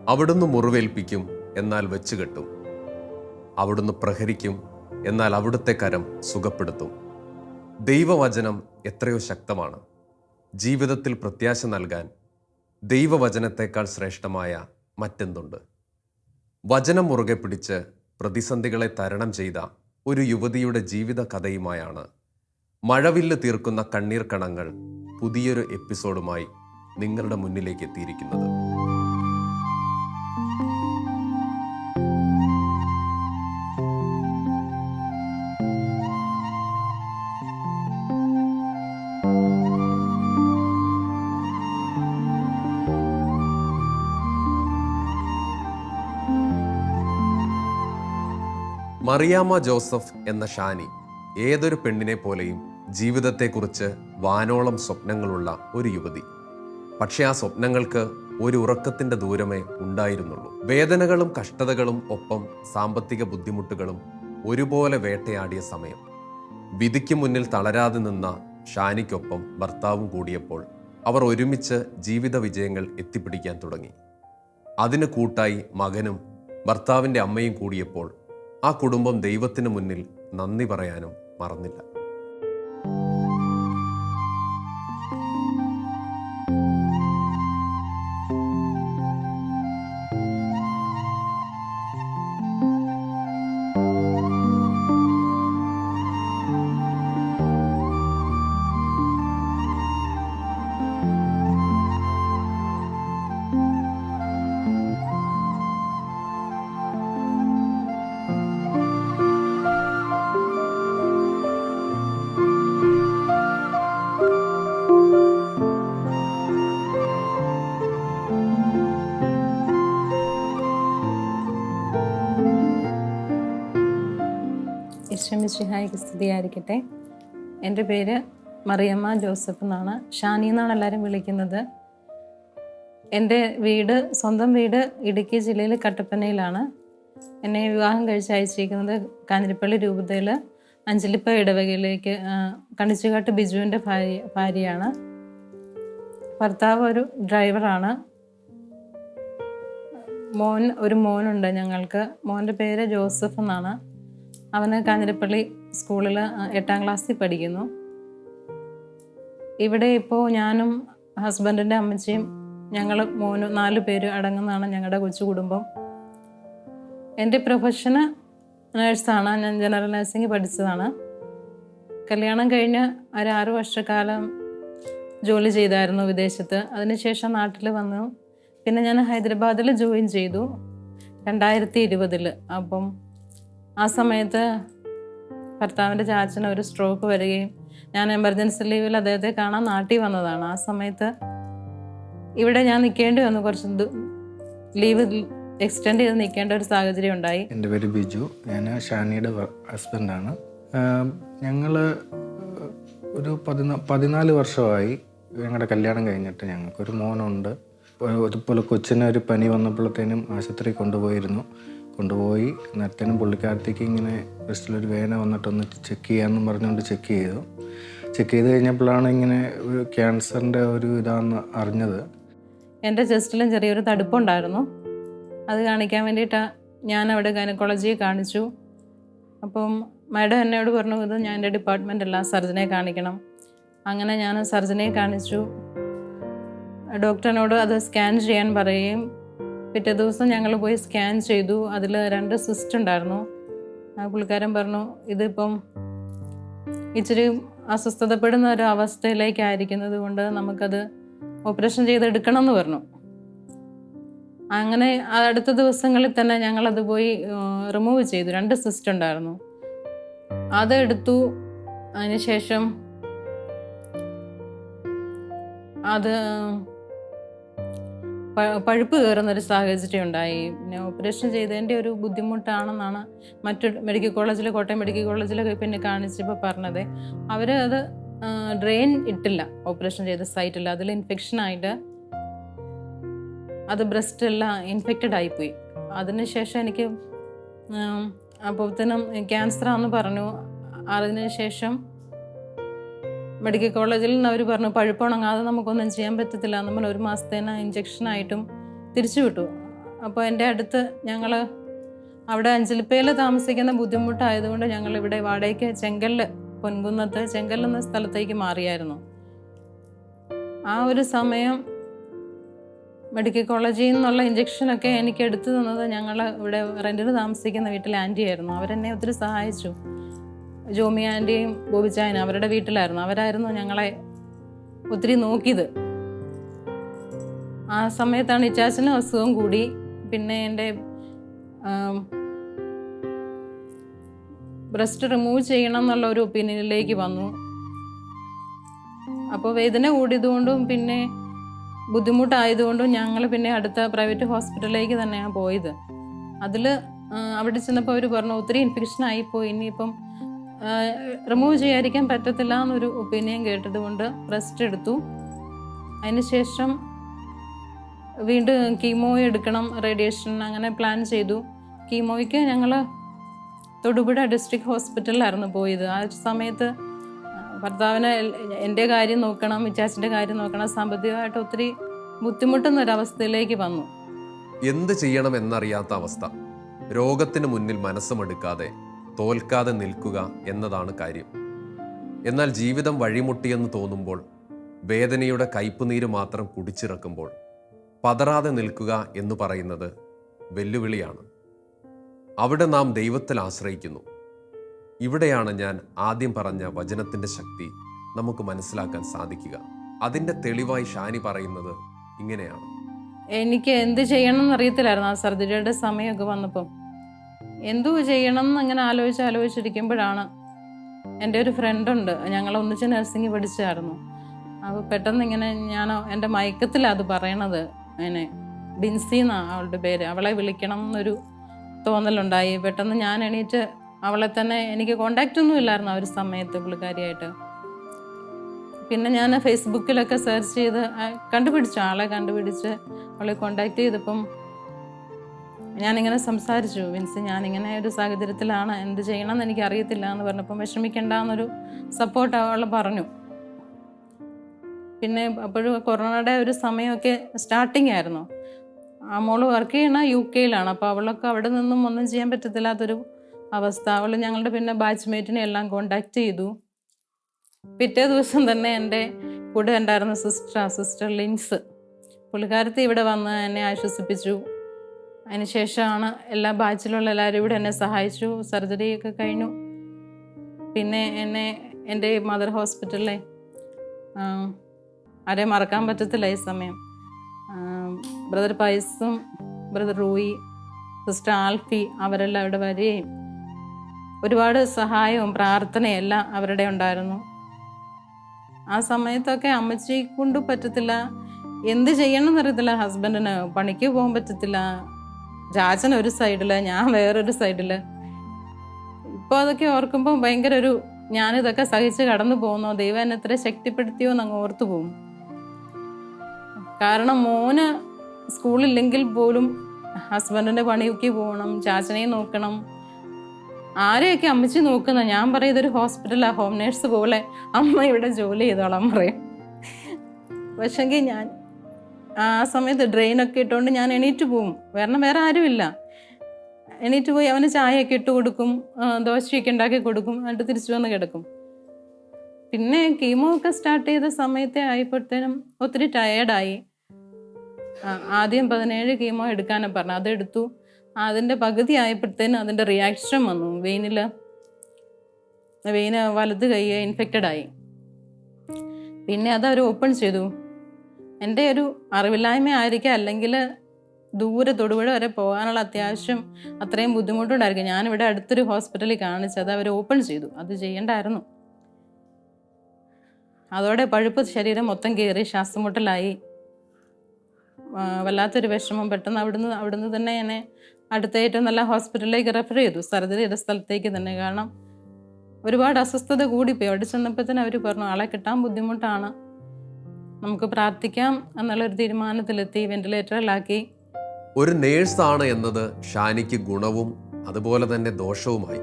അവിടുന്ന് മുറിവേൽപ്പിക്കും, എന്നാൽ വെച്ചുകെട്ടും. അവിടുന്ന് പ്രഹരിക്കും, എന്നാൽ അവിടുത്തെ കരം സുഖപ്പെടുത്തും. ദൈവവചനം എത്രയോ ശക്തമാണ്. ജീവിതത്തിൽ പ്രത്യാശ നൽകാൻ ദൈവവചനത്തേക്കാൾ ശ്രേഷ്ഠമായ മറ്റെന്തുണ്ട്? വചനം മുറുകെ പിടിച്ച് പ്രതിസന്ധികളെ തരണം ചെയ്ത ഒരു യുവതിയുടെ ജീവിത കഥയുമായാണ് മഴവില്ല് തീർക്കുന്ന കണ്ണീർ കണങ്ങൾ പുതിയൊരു എപ്പിസോഡുമായി നിങ്ങളുടെ മുന്നിലേക്ക് എത്തിയിരിക്കുന്നത്. മറിയാമ്മ ജോസഫ് എന്ന ഷാനി ഏതൊരു പെണ്ണിനെ പോലെയും ജീവിതത്തെക്കുറിച്ച് വാനോളം സ്വപ്നങ്ങളുള്ള ഒരു യുവതി. പക്ഷെ ആ സ്വപ്നങ്ങൾക്ക് ഒരു ഉറക്കത്തിൻ്റെ ദൂരമേ ഉണ്ടായിരുന്നുള്ളൂ. വേദനകളും കഷ്ടതകളും ഒപ്പം സാമ്പത്തിക ബുദ്ധിമുട്ടുകളും ഒരുപോലെ വേട്ടയാടിയ സമയം. വിധിക്ക് മുന്നിൽ തളരാതെ നിന്ന ഷാനിക്കൊപ്പം ഭർത്താവും കൂടിയപ്പോൾ അവർ ഒരുമിച്ച് ജീവിത വിജയങ്ങൾ എത്തിപ്പിടിക്കാൻ തുടങ്ങി. അതിന് കൂട്ടായി മകനും ഭർത്താവിൻ്റെ അമ്മയും കൂടിയപ്പോൾ ആ കുടുംബം ദൈവത്തിന് മുന്നിൽ നന്ദി പറയാനും മറന്നില്ല. ഈശ്വമിശിഹായ്ക്ക് സ്തുതിയായിരിക്കട്ടെ. എൻ്റെ പേര് മറിയമ്മ ജോസഫ് എന്നാണ്. ഷാനി എന്നാണ് എല്ലാവരും വിളിക്കുന്നത്. എൻ്റെ സ്വന്തം വീട് ഇടുക്കി ജില്ലയിൽ കട്ടപ്പനയിലാണ്. എന്നെ വിവാഹം കഴിച്ച് അയച്ചിരിക്കുന്നത് കാഞ്ഞിരപ്പള്ളി രൂപതയിൽ അഞ്ചലിപ്പ ഇടവകയിലേക്ക്. കണിച്ചുകാട്ട് ബിജുവിൻ്റെ ഭാര്യയാണ്. ഭർത്താവ് ഒരു ഡ്രൈവറാണ്. ഒരു മോനുണ്ട് ഞങ്ങൾക്ക്. മോൻ്റെ പേര് ജോസഫ് എന്നാണ്. അവന് കാഞ്ഞിരപ്പള്ളി സ്കൂളിൽ 8ാം ക്ലാസ്സിൽ പഠിക്കുന്നു. ഇവിടെ ഇപ്പോൾ ഞാനും ഹസ്ബൻഡിൻ്റെ അമ്മച്ചിയും ഞങ്ങൾ 4 പേര് അടങ്ങുന്നതാണ് ഞങ്ങളുടെ കൊച്ചു കുടുംബം. എൻ്റെ പ്രൊഫഷന് നേഴ്സാണ്. ഞാൻ ജനറൽ നഴ്സിംഗ് പഠിച്ചതാണ്. കല്യാണം കഴിഞ്ഞ് ഒരു 6 വർഷക്കാലം ജോലി ചെയ്തായിരുന്നു വിദേശത്ത്. അതിനുശേഷം നാട്ടിൽ വന്നു. പിന്നെ ഞാൻ ഹൈദരാബാദിൽ ജോയിൻ ചെയ്തു 2020. അപ്പം ആ സമയത്ത് ഭർത്താവിൻ്റെ ചാച്ചന് ഒരു സ്ട്രോക്ക് വരികയും ഞാൻ എമർജൻസി ലീവിൽ അദ്ദേഹത്തെ കാണാൻ നാട്ടിൽ വന്നതാണ്. ആ സമയത്ത് ഇവിടെ ഞാൻ നിൽക്കേണ്ടി വന്നു. കുറച്ച് ലീവ് എക്സ്റ്റെൻഡ് ചെയ്ത് നിൽക്കേണ്ട ഒരു സാഹചര്യം ഉണ്ടായി. എൻ്റെ പേര് ബിജു. ഞാൻ ഷാനിയുടെ ഹസ്ബൻഡാണ്. ഞങ്ങൾ ഒരു 14 വർഷമായി ഞങ്ങളുടെ കല്യാണം കഴിഞ്ഞിട്ട്. ഞങ്ങൾക്കൊരു മോനുണ്ട്. അതുപോലെ കൊച്ചിന് ഒരു പനി വന്നപ്പോഴത്തേനും ആശുപത്രി കൊണ്ടുപോയി നേരത്തേനും പുള്ളിക്കാരത്തേക്ക് ഇങ്ങനെ ബ്രസ്റ്റിലൊരു വേദന വന്നിട്ടൊന്ന് ചെക്ക് ചെയ്യാമെന്നും പറഞ്ഞുകൊണ്ട് ചെക്ക് ചെയ്ത് കഴിഞ്ഞപ്പോഴാണ് ഇങ്ങനെ ഒരു ക്യാൻസറിൻ്റെ ഒരു ഇതാണെന്ന് അറിഞ്ഞത്. എൻ്റെ ചെസ്റ്റിലും ചെറിയൊരു തടുപ്പുണ്ടായിരുന്നു. അത് കാണിക്കാൻ വേണ്ടിയിട്ടാണ് ഞാൻ അവിടെ ഗൈനക്കോളജിയെ കാണിച്ചു. അപ്പം മാഡം എന്നോട് പറഞ്ഞു, ഇത് ഞാൻ എൻ്റെ ഡിപ്പാർട്ട്മെൻ്റ് അല്ല, സർജനെ കാണിക്കണം. അങ്ങനെ ഞാൻ സർജനെ കാണിച്ചു. ഡോക്ടറിനോട് അത് സ്കാൻ ചെയ്യാൻ പറയുകയും പിറ്റേ ദിവസം ഞങ്ങൾ പോയി സ്കാൻ ചെയ്തു. അതിൽ 2 സിസ്റ്റ് ഉണ്ടായിരുന്നു. പുള്ളിക്കാരൻ പറഞ്ഞു, ഇതിപ്പം ഇച്ചിരി അസ്വസ്ഥതപ്പെടുന്ന ഒരു അവസ്ഥയിലേക്കായിരിക്കുന്നത് കൊണ്ട് നമുക്കത് ഓപ്പറേഷൻ ചെയ്തെടുക്കണം എന്ന് പറഞ്ഞു. അങ്ങനെ അടുത്ത ദിവസങ്ങളിൽ തന്നെ ഞങ്ങളത് പോയി റിമൂവ് ചെയ്തു. 2 സിസ്റ്റ് ഉണ്ടായിരുന്നു. അതെടുത്തു. അതിനുശേഷം അത് പഴുപ്പ് കയറുന്നൊരു സാഹചര്യം ഉണ്ടായി. പിന്നെ ഓപ്പറേഷൻ ചെയ്തതിൻ്റെ ഒരു ബുദ്ധിമുട്ടാണെന്നാണ് മെഡിക്കൽ കോളേജിൽ, കോട്ടയം മെഡിക്കൽ കോളേജിലൊക്കെ പിന്നെ കാണിച്ചപ്പോൾ പറഞ്ഞത്. അവർ അത് ഡ്രെയിൻ ഇട്ടില്ല, ഓപ്പറേഷൻ ചെയ്ത സൈറ്റില്ല. അതിൽ ഇൻഫെക്ഷനായിട്ട് അത് ബ്രസ്റ്റെല്ലാം ഇൻഫെക്റ്റഡ് ആയിപ്പോയി. അതിനുശേഷം എനിക്ക് അപ്പോഴത്തേനും ക്യാൻസറാണെന്ന് പറഞ്ഞു. അതിനുശേഷം മെഡിക്കൽ കോളേജിൽ നിന്ന് അവർ പറഞ്ഞു, പഴുപ്പുണങ്ങാതെ നമുക്കൊന്നും ചെയ്യാൻ പറ്റത്തില്ല. നമ്മൾ 1 മാസത്തേന് ഇഞ്ചക്ഷനായിട്ടും തിരിച്ചു വിട്ടു. അപ്പോൾ എൻ്റെ അടുത്ത് ഞങ്ങൾ അവിടെ അഞ്ചലിപ്പയിൽ താമസിക്കുന്ന ബുദ്ധിമുട്ടായതുകൊണ്ട് ഞങ്ങളിവിടെ വാടകയ്ക്ക് പൊൻകുന്നത്ത് ചെങ്കൽ എന്ന സ്ഥലത്തേക്ക് മാറിയായിരുന്നു. ആ ഒരു സമയം മെഡിക്കൽ കോളേജിൽ നിന്നുള്ള ഇഞ്ചക്ഷനൊക്കെ എനിക്ക് എടുത്തു തന്നത് ഞങ്ങൾ ഇവിടെ റെൻറ്റിന് താമസിക്കുന്ന വീട്ടിലെ ആൻറ്റി ആയിരുന്നു. അവരെന്നെ ഒത്തിരി സഹായിച്ചു. ജോമി ആൻറ്റിയും ബോബിച്ചായനും അവരുടെ വീട്ടിലായിരുന്നു. അവരായിരുന്നു ഞങ്ങളെ ഒത്തിരി നോക്കിയത്. ആ സമയത്താണ് ഇച്ചാച്ചനും അസുഖം കൂടി. പിന്നെ എൻ്റെ ബ്രസ്റ്റ് റിമൂവ് ചെയ്യണം എന്നുള്ള ഒരു ഒപ്പീനിയനിലേക്ക് വന്നു. അപ്പോൾ വേദന കൂടിയതുകൊണ്ടും പിന്നെ ബുദ്ധിമുട്ടായതുകൊണ്ടും ഞങ്ങൾ പിന്നെ അടുത്ത പ്രൈവറ്റ് ഹോസ്പിറ്റലിലേക്ക് തന്നെയാണ് പോയത്. അതിൽ അവിടെ ചെന്നപ്പോൾ അവർ പറഞ്ഞു ഒത്തിരി ഇൻഫെക്ഷൻ ആയിപ്പോയി, ഇനിയിപ്പം റിമൂവ് ചെയ്യാതിരിക്കാൻ പറ്റത്തില്ല എന്നൊരു ഒപ്പീനിയൻ കേട്ടത് കൊണ്ട് റെസ്റ്റ് എടുത്തു. അതിനുശേഷം വീണ്ടും കീമോ എടുക്കണം, റേഡിയേഷൻ അങ്ങനെ പ്ലാൻ ചെയ്തു. കീമോയ്ക്ക് ഞങ്ങൾ തൊടുപുഴ ഡിസ്ട്രിക്ട് ഹോസ്പിറ്റലിലായിരുന്നു പോയത്. ആ സമയത്ത് ഭർത്താവിന് എൻ്റെ കാര്യം നോക്കണം, ഇച്ചാച്ചിൻ്റെ കാര്യം നോക്കണം, സാമ്പത്തികമായിട്ട് ഒത്തിരി ബുദ്ധിമുട്ടുന്നൊരവസ്ഥയിലേക്ക് വന്നു. എന്ത് ചെയ്യണം എന്നറിയാത്ത അവസ്ഥ. രോഗത്തിന് മുന്നിൽ മനസ്സുമെടുക്കാതെ തോൽക്കാതെ നിൽക്കുക എന്നതാണ് കാര്യം. എന്നാൽ ജീവിതം വഴിമുട്ടിയെന്ന് തോന്നുമ്പോൾ, വേദനയുടെ കയ്പുനീര് മാത്രം കുടിച്ചിറക്കുമ്പോൾ പതറാതെ നിൽക്കുക എന്ന് പറയുന്നത് വെല്ലുവിളിയാണ്. അവിടെ നാം ദൈവത്തിൽ ആശ്രയിക്കുന്നു. ഇവിടെയാണ് ഞാൻ ആദ്യം പറഞ്ഞ വചനത്തിൻ്റെ ശക്തി നമുക്ക് മനസ്സിലാക്കാൻ സാധിക്കുക. അതിൻ്റെ തെളിവായി ഷാനി പറയുന്നത് ഇങ്ങനെയാണ്: എനിക്ക് എന്ത് ചെയ്യണം എന്നറിയത്തില്ലായിരുന്നു. ആ സർജറിയുടെ സമയമൊക്കെ വന്നപ്പം എന്തു ചെയ്യണം എന്ന് അങ്ങനെ ആലോചിച്ചിരിക്കുമ്പോഴാണ് എൻ്റെ ഒരു ഫ്രണ്ടുണ്ട്, ഞങ്ങൾ ഒന്നിച്ച് നഴ്സിംഗ് പഠിച്ചായിരുന്നു. അപ്പോൾ പെട്ടെന്ന് ഇങ്ങനെ ഞാൻ എൻ്റെ മയക്കത്തിലാണ് അത് പറയണത്. അങ്ങനെ ബിൻസി എന്നാണ് അവളുടെ പേര്. അവളെ വിളിക്കണം എന്നൊരു തോന്നലുണ്ടായി. പെട്ടെന്ന് ഞാൻ എണീറ്റ് അവളെ തന്നെ, എനിക്ക് കോണ്ടാക്റ്റ് ഒന്നും ഇല്ലായിരുന്നു ആ ഒരു സമയത്ത് പുള്ളിക്കാരിയായിട്ട്. പിന്നെ ഞാൻ ഫേസ്ബുക്കിലൊക്കെ സെർച്ച് ചെയ്ത് ആളെ കണ്ടുപിടിച്ച് അവളെ കോണ്ടാക്ട് ചെയ്തപ്പം ഞാനിങ്ങനെ സംസാരിച്ചു, മീൻസ് ഞാനിങ്ങനെ ഒരു സാഹചര്യത്തിലാണ്, എന്ത് ചെയ്യണമെന്ന് എനിക്ക് അറിയത്തില്ല എന്ന് പറഞ്ഞപ്പം വിഷമിക്കണ്ട എന്നൊരു സപ്പോർട്ട് അവൾ പറഞ്ഞു. പിന്നെ അപ്പോഴും കൊറോണയുടെ ഒരു സമയമൊക്കെ സ്റ്റാർട്ടിങ് ആയിരുന്നു. ആ മോള് വർക്ക് ചെയ്യണ UK-യിലാണ്. അപ്പോൾ അവളൊക്കെ അവിടെ നിന്നും ഒന്നും ചെയ്യാൻ പറ്റത്തില്ലാത്തൊരു അവസ്ഥ. അവൾ ഞങ്ങളുടെ പിന്നെ ബാച്ച്മേറ്റിനെ എല്ലാം കോണ്ടാക്ട് ചെയ്തു. പിറ്റേ ദിവസം തന്നെ എൻ്റെ കൂടെ ഉണ്ടായിരുന്ന സിസ്റ്റർ ലിൻസ്, പുള്ളിക്കാരത്തി ഇവിടെ വന്ന് എന്നെ ആശ്വസിപ്പിച്ചു. അതിനുശേഷമാണ് എല്ലാ ബാച്ചിലുള്ള എല്ലാവരും ഇവിടെ എന്നെ സഹായിച്ചു. സർജറിയൊക്കെ കഴിഞ്ഞു. പിന്നെ എൻ്റെ മദർ ഹോസ്പിറ്റലിലെ ആരെയും മറക്കാൻ പറ്റത്തില്ല ഈ സമയം. ബ്രദർ പൈസും ബ്രദർ റൂയി, സിസ്റ്റർ ആൽഫി, അവരെല്ലാം ഇവിടെ വരികയും ഒരുപാട് സഹായവും പ്രാർത്ഥനയും എല്ലാം അവരുടെ ഉണ്ടായിരുന്നു. ആ സമയത്തൊക്കെ അമ്മച്ചി കൊണ്ട് പറ്റത്തില്ല, എന്ത് ചെയ്യണം എന്നറിയത്തില്ല. ഹസ്ബൻഡിന് പണിക്ക് പോകാൻ പറ്റത്തില്ല. ചാച്ചൻ ഒരു സൈഡിൽ, ഞാൻ വേറൊരു സൈഡിൽ. ഇപ്പോൾ അതൊക്കെ ഓർക്കുമ്പോൾ ഭയങ്കര ഞാനിതൊക്കെ സഹിച്ച് കടന്നു പോകുന്നോ, ദൈവം എന്നെ എത്ര ശക്തിപ്പെടുത്തിയോ എന്നങ്ങ് ഓർത്തു പോകും. കാരണം മോന് സ്കൂളില്ലെങ്കിൽ പോലും ഹസ്ബൻഡിൻ്റെ പണിക്ക് പോകണം, ചാച്ചനെ നോക്കണം, ആരെയൊക്കെ അമ്മച്ചി നോക്കുന്ന. ഞാൻ പറയും ഇതൊരു ഹോസ്പിറ്റലാണ്, ഹോം നേഴ്സ് പോലെ അമ്മ ഇവിടെ ജോലി ചെയ്തോളാം പറയും. പക്ഷെങ്കിൽ ഞാൻ ആ സമയത്ത് ഡ്രെയിനൊക്കെ ഇട്ടുകൊണ്ട് ഞാൻ എണീറ്റ് പോവും. വേറെ ആരുമില്ല. എണീറ്റ് പോയി അവന് ചായയൊക്കെ ഇട്ട് കൊടുക്കും, ദോശയൊക്കെ ഉണ്ടാക്കി കൊടുക്കും, എന്നിട്ട് തിരിച്ചു വന്ന് കിടക്കും. പിന്നെ കീമോ ഒക്കെ സ്റ്റാർട്ട് ചെയ്ത സമയത്തെ ആയപ്പോഴത്തേനും ഒത്തിരി ടയേർഡായി. ആദ്യം 17 കീമോ എടുക്കാനാണ് പറഞ്ഞത്. അതെടുത്തു. അതിൻ്റെ പകുതി ആയപ്പോഴത്തേനും അതിൻ്റെ റിയാക്ഷൻ വന്നു. വെയിന് വലത് കൈ ഇൻഫെക്റ്റഡ് ആയി. പിന്നെ അതവർ ഓപ്പൺ ചെയ്തു. എൻ്റെ ഒരു അറിവില്ലായ്മ ആയിരിക്കാം, അല്ലെങ്കിൽ ദൂരെ തൊടുപുഴ വരെ പോകാനുള്ള അത്യാവശ്യം അത്രയും ബുദ്ധിമുട്ടുണ്ടായിരിക്കും. ഞാനിവിടെ അടുത്തൊരു ഹോസ്പിറ്റലിൽ കാണിച്ചത് അവർ ഓപ്പൺ ചെയ്തു. അത് ചെയ്യേണ്ടായിരുന്നു. അതോടെ പഴുപ്പ് ശരീരം മൊത്തം കയറി ശ്വാസം മുട്ടലായി. വല്ലാത്തൊരു വിഷമം. പെട്ടെന്ന് അവിടുന്ന് തന്നെ എന്നെ അടുത്ത ഏറ്റവും നല്ല ഹോസ്പിറ്റലിലേക്ക് റെഫർ ചെയ്തു, സർജറിയുടെ സ്ഥലത്തേക്ക് തന്നെ. കാരണം ഒരുപാട് അസ്വസ്ഥത കൂടിപ്പോയി. അവിടെ ചെന്നപ്പോൾ തന്നെ അവർ പറഞ്ഞു ആളെ കിട്ടാൻ ബുദ്ധിമുട്ടാണ്, നമുക്ക് പ്രാർത്ഥിക്കാം എന്നുള്ളൊരു തീരുമാനത്തിലെത്തി. വെന്റിലേറ്ററിലാക്കി. ഒരു നേഴ്സാണ് എന്നത് ഷാനിക്ക് ഗുണവും അതുപോലെ തന്നെ ദോഷവുമായി.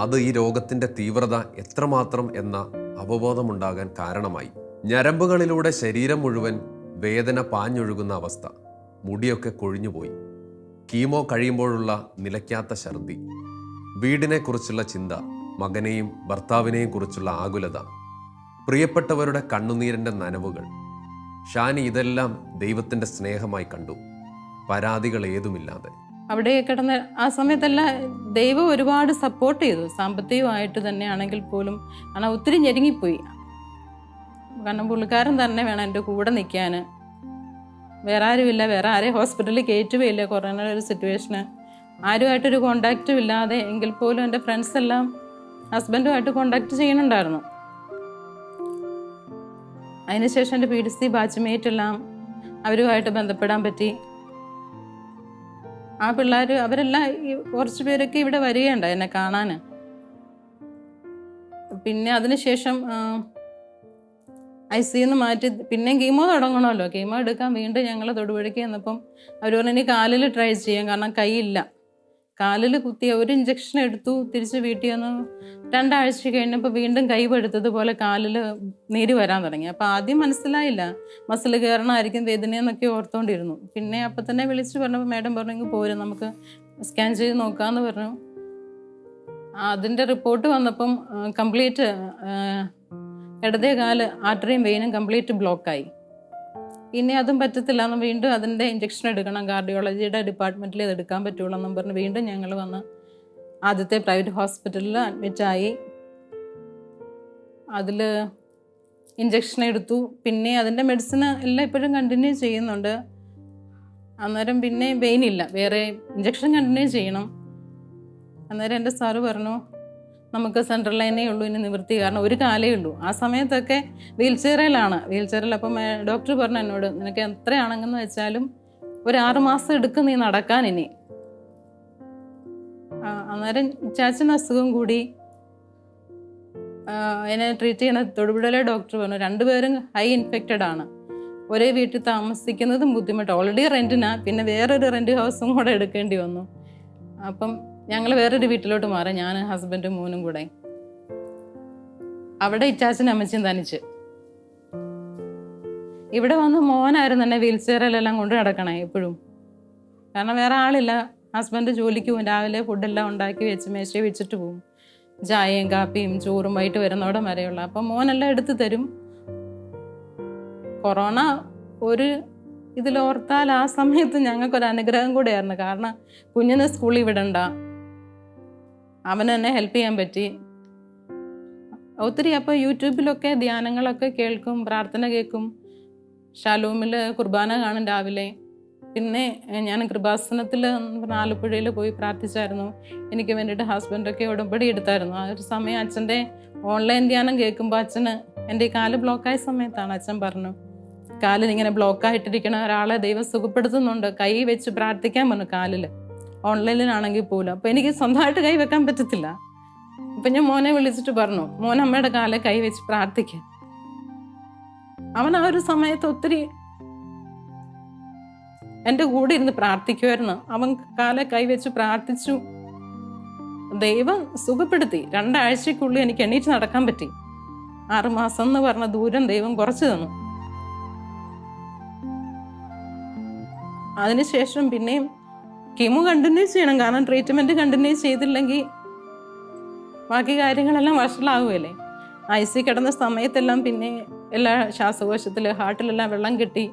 അത് ഈ രോഗത്തിൻ്റെ തീവ്രത എത്രമാത്രം എന്ന അവബോധമുണ്ടാകാൻ കാരണമായി. ഞരമ്പുകളിലൂടെ ശരീരം മുഴുവൻ വേദന പാഞ്ഞൊഴുകുന്ന അവസ്ഥ. മുടിയൊക്കെ കൊഴിഞ്ഞുപോയി. കീമോ കഴിയുമ്പോഴുള്ള നിലയ്ക്കാത്ത ഛർദി, വീടിനെക്കുറിച്ചുള്ള ചിന്ത, മകനെയും ഭർത്താവിനെയും കുറിച്ചുള്ള ആകുലത, പ്രിയപ്പെട്ടവരുടെ കണ്ണുനീരിൻ്റെ നനവുകൾ. ഷാനി ഇതെല്ലാം ദൈവത്തിൻ്റെ സ്നേഹമായി കണ്ടു, പരാതികൾ ഏതുമില്ലാതെ. അവിടെ കിടന്ന് ആ സമയത്തെല്ലാം ദൈവം ഒരുപാട് സപ്പോർട്ട് ചെയ്തു, സാമ്പത്തികമായിട്ട് തന്നെയാണെങ്കിൽ പോലും. കാരണം ഒത്തിരി ഞെരുങ്ങിപ്പോയി. കാരണം പുള്ളിക്കാരൻ തന്നെ വേണം എൻ്റെ കൂടെ നിൽക്കാൻ. വേറെ ആരുമില്ല, വേറെ ആരെയും ഹോസ്പിറ്റലിൽ കയറ്റുകയില്ല, കൊറോണ ഒരു സിറ്റുവേഷന്. ആരുമായിട്ടൊരു കോണ്ടാക്റ്റും ഇല്ലാതെ എങ്കിൽ പോലും എൻ്റെ ഫ്രണ്ട്സ് എല്ലാം ഹസ്ബൻഡുമായിട്ട് കോണ്ടാക്ട് ചെയ്യുന്നുണ്ടായിരുന്നു. അതിനുശേഷം എൻ്റെ PDC ബാച്ച്മേറ്റ് എല്ലാം അവരുമായിട്ട് ബന്ധപ്പെടാൻ പറ്റി. ആ പിള്ളേർ അവരെല്ലാം കുറച്ച് പേരൊക്കെ ഇവിടെ വരികയുണ്ടായി എന്നെ കാണാൻ. പിന്നെ അതിനുശേഷം ICU മാറ്റി പിന്നെ കീമോ തുടങ്ങണമല്ലോ. കീമോ എടുക്കാൻ വീണ്ടും ഞങ്ങൾ തൊടുപുഴയ്ക്ക് ചെന്നപ്പം അവർ പറഞ്ഞു ഇനി കാലിൽ ട്രൈ ചെയ്യാം, കാരണം കൈയില്ല. കാലിൽ കുത്തിയ ഒരു ഇഞ്ചക്ഷൻ എടുത്തു, തിരിച്ച് വീട്ടിൽ വന്നു. 2 ആഴ്ച കഴിഞ്ഞപ്പോൾ വീണ്ടും കൈ പെടുത്തതുപോലെ കാലിൽ നീര് വരാൻ തുടങ്ങി. അപ്പോൾ ആദ്യം മനസ്സിലായില്ല, മസിൽ കയറണമായിരിക്കും വേദനയെന്നൊക്കെ ഓർത്തുകൊണ്ടിരുന്നു. പിന്നെ അപ്പം തന്നെ വിളിച്ച് പറഞ്ഞപ്പോൾ മാഡം പറഞ്ഞു പോരും, നമുക്ക് സ്കാൻ ചെയ്ത് നോക്കാമെന്ന് പറഞ്ഞു. അതിൻ്റെ റിപ്പോർട്ട് വന്നപ്പം കംപ്ലീറ്റ് ഇടതേ കാല് ആർട്ടറിയും വെയിനും കംപ്ലീറ്റ് ബ്ലോക്കായി. ഇനി അതും പറ്റത്തില്ല എന്ന് വീണ്ടും അതിൻ്റെ ഇഞ്ചക്ഷൻ എടുക്കണം, കാർഡിയോളജിയുടെ ഡിപ്പാർട്ട്മെൻറ്റിൽ ഇത് എടുക്കാൻ പറ്റുള്ളൂ എന്നും പറഞ്ഞ് വീണ്ടും ഞങ്ങൾ വന്ന് ആദ്യത്തെ പ്രൈവറ്റ് ഹോസ്പിറ്റലിൽ അഡ്മിറ്റായി. അതിൽ ഇഞ്ചക്ഷൻ എടുത്തു. പിന്നെ അതിൻ്റെ മെഡിസിൻ എല്ലാം ഇപ്പോഴും കണ്ടിന്യൂ ചെയ്യുന്നുണ്ട്. അന്നേരം പിന്നെ വെയിനില്ല, വേറെ ഇഞ്ചക്ഷൻ കണ്ടിന്യൂ ചെയ്യണം. അന്നേരം എൻ്റെ സാറ് പറഞ്ഞു നമുക്ക് സെൻട്രൽ ലൈനേ ഉള്ളൂ ഇനി നിവൃത്തി, കാരണം ഒരു കാലേ ഉള്ളൂ. ആ സമയത്തൊക്കെ വീൽ ചെയറിൽ. അപ്പം ഡോക്ടർ പറഞ്ഞു എന്നോട്, നിനക്ക് എത്രയാണെന്ന് വെച്ചാലും ഒരു 6 മാസം എടുക്കും നീ നടക്കാൻ ഇനി. അന്നേരം ചാച്ചന് അസുഖം കൂടി. എന്നെ ട്രീറ്റ് ചെയ്യുന്ന തൊടുപുഴയിലെ ഡോക്ടർ പറഞ്ഞു 2 പേരും ഹൈ ഇൻഫെക്റ്റഡ് ആണ്, ഒരേ വീട്ടിൽ താമസിക്കുന്നതും ബുദ്ധിമുട്ട്. ഓൾറെഡി റെൻറ്റിനാ, പിന്നെ വേറൊരു റെൻറ്റ് ഹൗസും കൂടെ എടുക്കേണ്ടി വന്നു. അപ്പം ഞങ്ങൾ വേറൊരു വീട്ടിലോട്ട് മാറി, ഞാൻ ഹസ്ബൻഡും മോനും കൂടെ. അവിടെ ഇച്ചാച്ചനും അമ്മച്ചിയും തനിച്ച്. ഇവിടെ വന്ന് മോനായിരുന്നു എന്നെ വീൽ ചെയറിലെല്ലാം കൊണ്ട് നടക്കണേ എപ്പോഴും, കാരണം വേറെ ആളില്ല. ഹസ്ബൻഡ് ജോലിക്ക് പോകും, രാവിലെ ഫുഡെല്ലാം ഉണ്ടാക്കി വെച്ച് മേശയിൽ വെച്ചിട്ട് പോകും. ചായയും കാപ്പിയും ചോറും വൈകിട്ട് വരുന്നോടം വരെയുള്ള. അപ്പം മോനെല്ലാം എടുത്തു തരും. കൊറോണ ഒരു ഇതിലോർത്താൽ ആ സമയത്ത് ഞങ്ങൾക്കൊരു അനുഗ്രഹം കൂടെയായിരുന്നു, കാരണം കുഞ്ഞിന് സ്കൂളിൽ വിടണ്ട, അവന് തന്നെ ഹെൽപ്പ് ചെയ്യാൻ പറ്റി ഒത്തിരി. അപ്പോൾ യൂട്യൂബിലൊക്കെ ധ്യാനങ്ങളൊക്കെ കേൾക്കും, പ്രാർത്ഥന കേൾക്കും. ഷാലോമിൽ കുർബാന കാണും രാവിലെ. പിന്നെ ഞാൻ കൃപാസനത്തിൽ ആലപ്പുഴയിൽ പോയി പ്രാർത്ഥിച്ചായിരുന്നു. എനിക്ക് വേണ്ടിയിട്ട് ഹസ്ബൻഡൊക്കെ ഉടമ്പടി എടുത്തായിരുന്നു. ആ ഒരു സമയം അച്ഛൻ്റെ ഓൺലൈൻ ധ്യാനം കേൾക്കുമ്പോൾ അച്ഛന് എൻ്റെ ഈ കാല് ബ്ലോക്കായ സമയത്താണ് അച്ഛൻ പറഞ്ഞു, കാലിൽ ഇങ്ങനെ ബ്ലോക്കായിട്ടിരിക്കണ ഒരാളെ ദൈവം സുഖപ്പെടുത്തുന്നുണ്ട്, കൈ വെച്ച് പ്രാർത്ഥിക്കാൻ പറഞ്ഞു കാലിൽ, ഓൺലൈനിലാണെങ്കിൽ പോലും. അപ്പോൾ എനിക്ക് സ്വന്തമായിട്ട് കൈ വെക്കാൻ പറ്റത്തില്ല. അപ്പം ഞാൻ മോനെ വിളിച്ചിട്ട് പറഞ്ഞു, മോൻ അമ്മയുടെ കാലെ കൈ വെച്ച് പ്രാർത്ഥിക്കാൻ. അവൻ ആ ഒരു സമയത്ത് ഒത്തിരി എൻ്റെ കൂടെ ഇരുന്ന് പ്രാർത്ഥിക്കുമായിരുന്നു. അവൻ കാലെ കൈ വെച്ച് പ്രാർത്ഥിച്ചു. ദൈവം സുഖപ്പെടുത്തി. 2 ആഴ്ചക്കുള്ളിൽ എനിക്ക് എണീറ്റ് നടക്കാൻ പറ്റി. 6 മാസം എന്ന് പറഞ്ഞ ദൂരം ദൈവം കുറച്ച് തന്നു. അതിനുശേഷം പിന്നെയും കീമോ കണ്ടിന്യൂ ചെയ്യണം, കാരണം ട്രീറ്റ്മെൻറ്റ് കണ്ടിന്യൂ ചെയ്തില്ലെങ്കിൽ ബാക്കി കാര്യങ്ങളെല്ലാം വഷളാകുമല്ലേ. IC കിടന്ന സമയത്തെല്ലാം പിന്നെ എല്ലാ ശ്വാസകോശത്തിൽ ഹാർട്ടിലെല്ലാം വെള്ളം കെട്ടി.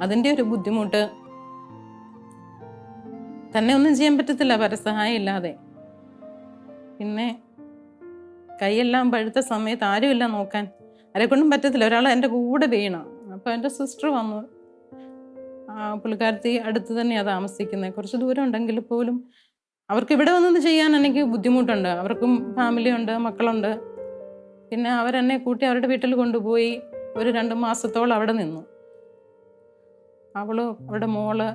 അതിൻ്റെ ഒരു ബുദ്ധിമുട്ട് തന്നെ ഒന്നും ചെയ്യാൻ പറ്റത്തില്ല പരസഹായം ഇല്ലാതെ. പിന്നെ കൈയെല്ലാം പഴുത്ത സമയത്ത് ആരുമില്ല നോക്കാൻ, ആരെക്കൊണ്ടും പറ്റത്തില്ല. ഒരാൾ എൻ്റെ കൂടെ വീണു. അപ്പോൾ എൻ്റെ സിസ്റ്റർ വന്നു. പുള്ളിക്കാരത്തി അടുത്ത് തന്നെയാണ് താമസിക്കുന്നത്, കുറച്ച് ദൂരം ഉണ്ടെങ്കിൽ പോലും അവർക്ക് ഇവിടെ വന്നത് ചെയ്യാൻ എനിക്ക് ബുദ്ധിമുട്ടുണ്ട്. അവർക്കും ഫാമിലി ഉണ്ട്, മക്കളുണ്ട്. പിന്നെ അവരെന്നെ കൂട്ടി അവരുടെ വീട്ടിൽ കൊണ്ടുപോയി ഒരു 2 മാസത്തോളം അവിടെ നിന്നു. അവരുടെ മോള്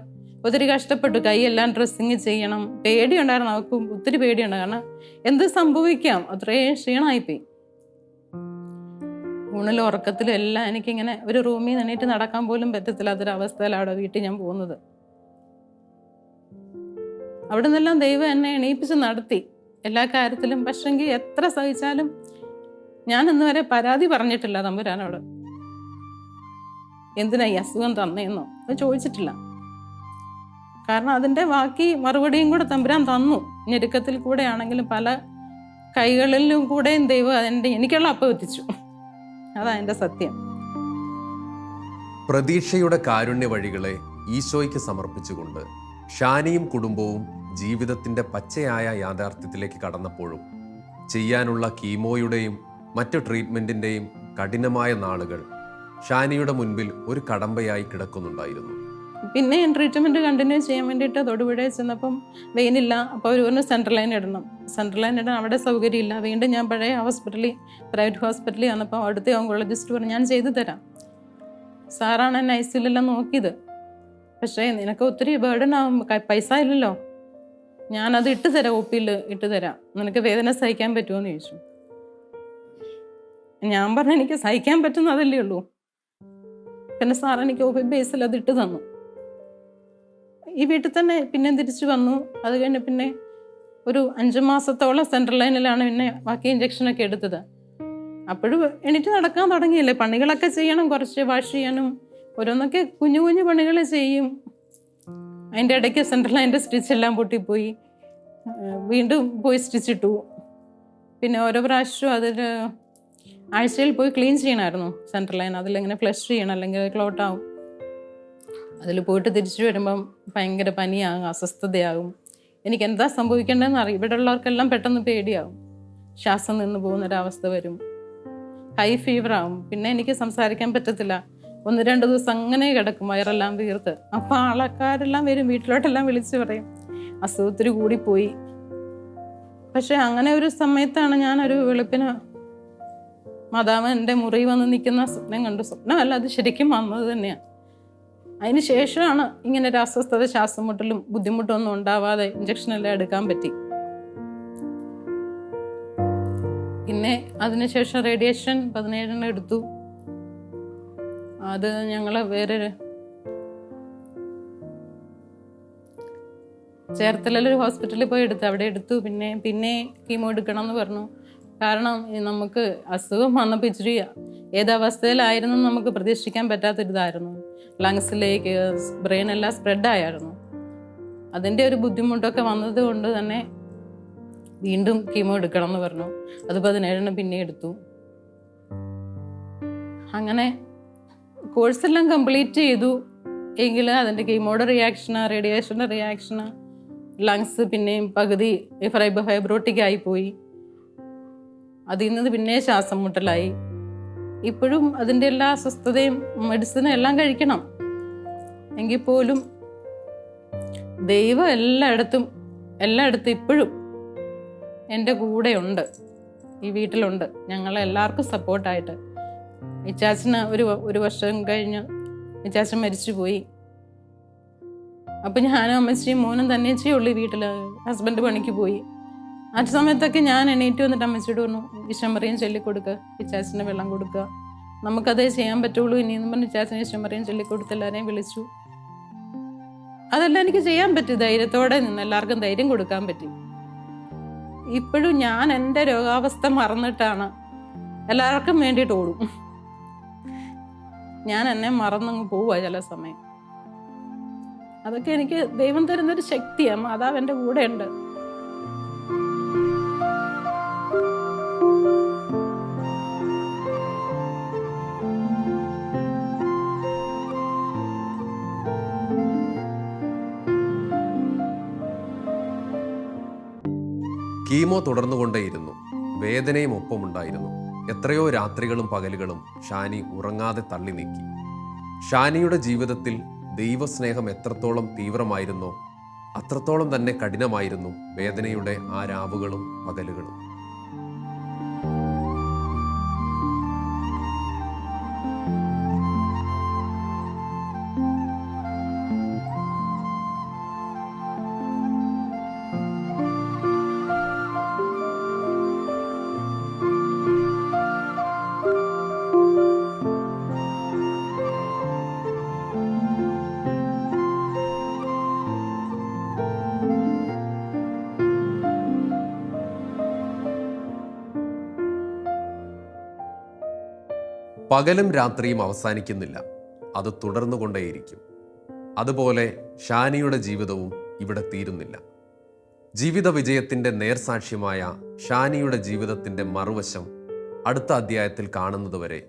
ഒത്തിരി കഷ്ടപ്പെട്ടു. കൈയെല്ലാം ഡ്രസ്സിങ് ചെയ്യണം. പേടിയുണ്ടായിരുന്നു, അവർക്ക് ഒത്തിരി പേടിയുണ്ട്, കാരണം എന്ത് സംഭവിക്കാം, അത്രയും ക്ഷീണമായിപ്പോയി. ഊണിലും ഉറക്കത്തിലും എല്ലാം എനിക്കിങ്ങനെ ഒരു റൂമിൽ നിന്നിട്ട് നടക്കാൻ പോലും പറ്റത്തില്ല. അതൊരവസ്ഥയിലാണ് വീട്ടിൽ ഞാൻ പോകുന്നത്. അവിടെ നിന്നെല്ലാം ദൈവം എന്നെ എണീപ്പിച്ച് നടത്തി എല്ലാ കാര്യത്തിലും. പക്ഷെങ്കിൽ എത്ര സഹിച്ചാലും ഞാൻ ഇന്ന് വരെ പരാതി പറഞ്ഞിട്ടില്ല തമ്പുരാനോട്, എന്തിനാ ഈ അസുഖം തന്നേന്നോ അത് ചോദിച്ചിട്ടില്ല. കാരണം അതിൻ്റെ ബാക്കി മറുപടിയും കൂടെ തമ്പുരാൻ തന്നു. ഞെരുക്കത്തിൽ കൂടെ ആണെങ്കിലും പല കൈകളിലും കൂടെയും ദൈവം എനിക്കുള്ള അപ്പം എത്തിച്ചു. അതാ എൻ്റെ സത്യം. പ്രതീക്ഷയുടെ കാരുണ്യ വഴികളെ ഈശോയ്ക്ക് സമർപ്പിച്ചുകൊണ്ട് ഷാനിയും കുടുംബവും ജീവിതത്തിൻ്റെ പച്ചയായ യാഥാർത്ഥ്യത്തിലേക്ക് കടന്നപ്പോഴും ചെയ്യാനുള്ള കീമോയുടെയും മറ്റു ട്രീറ്റ്മെൻറ്റിൻ്റെയും കഠിനമായ നാളുകൾ ഷാനിയുടെ മുൻപിൽ ഒരു കടമ്പയായി കിടക്കുന്നുണ്ടായിരുന്നു. പിന്നെ ട്രീറ്റ്മെൻറ്റ് കണ്ടിന്യൂ ചെയ്യാൻ വേണ്ടിയിട്ട് തൊടുപുഴയിൽ ചെന്നപ്പം വെയിനില്ല. അപ്പോൾ അവർ പറഞ്ഞു സെൻട്രൽ ലൈൻ ഇടണം. സെൻട്രൽ ലൈൻ ഇടാൻ അവിടെ സൗകര്യമില്ല. വീണ്ടും ഞാൻ പഴയ ഹോസ്പിറ്റലിൽ, പ്രൈവറ്റ് ഹോസ്പിറ്റലിൽ വന്നപ്പോൾ അവിടുത്തെ ഓങ്കോളജിസ്റ്റ് പറഞ്ഞു ഞാൻ ചെയ്തു തരാം. സാറാണ് എന്നെ ഐസിയിലെല്ലാം നോക്കിയത്. പക്ഷേ നിനക്ക് ഒത്തിരി ബേർഡൻ ആവും, പൈസ ഇല്ലല്ലോ, ഞാനത് ഇട്ട് തരാം, ഒപ്പിയിൽ ഇട്ട് തരാം, നിനക്ക് വേദന സഹിക്കാൻ പറ്റുമോ എന്ന് ചോദിച്ചു. ഞാൻ പറഞ്ഞു എനിക്ക് സഹിക്കാൻ പറ്റുന്നതല്ലേ ഉള്ളൂ. പിന്നെ സാർ എനിക്ക് ഒ പി ബേസിൽ അത് ഇട്ട് തന്നു. ഈ വീട്ടിൽ തന്നെ പിന്നെ തിരിച്ചു വന്നു. അത് കഴിഞ്ഞ് പിന്നെ ഒരു 5 മാസത്തോളം സെൻട്രൽ ലൈനിലാണ് പിന്നെ ബാക്കി ഇഞ്ചക്ഷനൊക്കെ എടുത്തത്. അപ്പോഴും എണീറ്റ് നടക്കാൻ തുടങ്ങിയില്ലേ, പണികളൊക്കെ ചെയ്യണം, കുറച്ച് വാഷ് ചെയ്യാനും ഓരോന്നൊക്കെ കുഞ്ഞു കുഞ്ഞു പണികൾ ചെയ്യും. അതിൻ്റെ ഇടയ്ക്ക് സെൻട്രൽ ലൈൻ്റെ സ്റ്റിച്ചെല്ലാം പൊട്ടിപ്പോയി, വീണ്ടും പോയി സ്റ്റിച്ചിട്ടു. പിന്നെ ഓരോ പ്രാവശ്യവും അതിൽ ആഴ്ചയിൽ പോയി ക്ലീൻ ചെയ്യണമായിരുന്നു സെൻട്രൽ ലൈൻ. അതിലിങ്ങനെ ഫ്ലഷ് ചെയ്യണം, അല്ലെങ്കിൽ ക്ലോട്ടാവും. അതിൽ പോയിട്ട് തിരിച്ചു വരുമ്പം ഭയങ്കര പനിയാകും, അസ്വസ്ഥതയാകും. എനിക്ക് എന്താ സംഭവിക്കേണ്ടതെന്ന് അറിയാം. ഇവിടെ ഉള്ളവർക്കെല്ലാം പെട്ടെന്ന് പേടിയാവും, ശ്വാസം നിന്ന് പോകുന്നൊരവസ്ഥ വരും, ഹൈ ഫീവറാകും. പിന്നെ എനിക്ക് സംസാരിക്കാൻ പറ്റത്തില്ല. 1-2 ദിവസം അങ്ങനെ കിടക്കും, വയറെല്ലാം വീർത്ത്. അപ്പോൾ ആൾക്കാരെല്ലാം വരും, വീട്ടിലോട്ടെല്ലാം വിളിച്ച് പറയും അസുഖത്തിന് കൂടിപ്പോയി. പക്ഷെ അങ്ങനെ ഒരു സമയത്താണ് ഞാനൊരു വെളുപ്പിന് മാതാവ് എൻ്റെ മുറി വന്ന് നിൽക്കുന്ന സ്വപ്നം കണ്ടു. സ്വപ്നമല്ല, അത് ശരിക്കും വന്നത് തന്നെയാണ്. അതിന് ശേഷമാണ് ഇങ്ങനെ ഒരു അസ്വസ്ഥത, ശ്വാസം മുട്ടലും ബുദ്ധിമുട്ടൊന്നും ഉണ്ടാവാതെ ഇഞ്ചക്ഷനെല്ലാം എടുക്കാൻ പറ്റി. പിന്നെ അതിനുശേഷം റേഡിയേഷൻ 17 എടുത്തു. അത് ഞങ്ങൾ വേറൊരു ചേർത്തലൊരു ഹോസ്പിറ്റലിൽ പോയി എടുത്തു. അവിടെ എടുത്തു. പിന്നെ കീമോ എടുക്കണം എന്ന് പറഞ്ഞു. കാരണം നമുക്ക് അസുഖം വന്നപ്പോൾ ഇച്ചിരി ഏതവസ്ഥയിലായിരുന്നു നമുക്ക് പ്രതീക്ഷിക്കാൻ പറ്റാത്തൊരിതായിരുന്നു. ലങ്സിലേക്ക്, ബ്രെയിനെല്ലാം സ്പ്രെഡായിരുന്നു. അതിൻ്റെ ഒരു ബുദ്ധിമുട്ടൊക്കെ വന്നത് കൊണ്ട് തന്നെ വീണ്ടും കീമോ എടുക്കണം എന്ന് പറഞ്ഞു. അത് 17 പിന്നെ എടുത്തു. അങ്ങനെ കോഴ്സെല്ലാം കംപ്ലീറ്റ് ചെയ്തു. എങ്കിൽ അതിൻ്റെ കീമോയുടെ റിയാക്ഷന്, റേഡിയേഷൻ്റെ റിയാക്ഷന്, ലങ്സ് പിന്നെയും പകുതി ഫൈബ്രോട്ടിക് ആയിപ്പോയി. അതിൽ നിന്ന് പിന്നെ ശ്വാസം മുട്ടലായി. ഇപ്പോഴും അതിൻ്റെ എല്ലാ അസ്വസ്ഥതയും മെഡിസിനും എല്ലാം കഴിക്കണം. എങ്കിൽ പോലും ദൈവം എല്ലായിടത്തും ഇപ്പോഴും എൻ്റെ കൂടെ ഉണ്ട്, ഈ വീട്ടിലുണ്ട്. ഞങ്ങളെല്ലാവർക്കും സപ്പോർട്ടായിട്ട്. ഇച്ചാച്ചന് ഒരു വർഷം കഴിഞ്ഞ് ഇച്ചാച്ചൻ മരിച്ചുപോയി. അപ്പം ഞാനും അമ്മച്ചിയും മോനും തന്നെ ഉള്ളു വീട്ടിൽ. ഹസ്ബൻഡ് പണിക്ക് പോയി. ആ സമയത്തൊക്കെ ഞാൻ എണീറ്റ് വന്നിട്ട് അമ്മച്ചിയോട് പറഞ്ഞു ഈശോമറിയം ചൊല്ലിക്കൊടുക്കുക, ഇച്ചാച്ചന് വെള്ളം കൊടുക്കുക, നമുക്കതേ ചെയ്യാൻ പറ്റുള്ളൂ ഇനിയെന്ന് പറഞ്ഞ് ഇച്ചാച്ചനെ ഈശോമറിയം ചൊല്ലിക്കൊടുത്ത് എല്ലാവരെയും വിളിച്ചു. അതെല്ലാം എനിക്ക് ചെയ്യാൻ പറ്റി. ധൈര്യത്തോടെ നിന്ന് എല്ലാവർക്കും ധൈര്യം കൊടുക്കാൻ പറ്റി. ഇപ്പോഴും ഞാൻ എൻ്റെ രോഗാവസ്ഥ മറന്നിട്ടാണ് എല്ലാവർക്കും വേണ്ടിയിട്ട് ഓടും. ഞാൻ എന്നെ മറന്നങ്ങ് പോവുക ചില സമയം. അതൊക്കെ എനിക്ക് ദൈവം തരുന്നൊരു ശക്തിയാണ്. മാതാവ് എൻ്റെ കൂടെ ഉണ്ട്. കീമോ തുടർന്നുകൊണ്ടേയിരുന്നു. വേദനയും ഒപ്പമുണ്ടായിരുന്നു. എത്രയോ രാത്രികളും പകലുകളും ഷാനി ഉറങ്ങാതെ തള്ളി നീക്കി. ഷാനിയുടെ ജീവിതത്തിൽ ദൈവസ്നേഹം എത്രത്തോളം തീവ്രമായിരുന്നോ അത്രത്തോളം തന്നെ കഠിനമായിരുന്നു വേദനയുടെ ആ രാവുകളും പകലുകളും. പകലും രാത്രിയും അവസാനിക്കുന്നില്ല, അത് തുടർന്നുകൊണ്ടേയിരിക്കും. അതുപോലെ ഷാനിയുടെ ജീവിതവും ഇവിടെ തീരുന്നില്ല. ജീവിത വിജയത്തിൻ്റെ നേർസാക്ഷ്യമായ ഷാനിയുടെ ജീവിതത്തിൻ്റെ മറുവശം അടുത്ത അധ്യായത്തിൽ കാണുന്നതുവരെ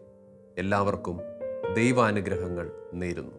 എല്ലാവർക്കും ദൈവാനുഗ്രഹങ്ങൾ നേരുന്നു.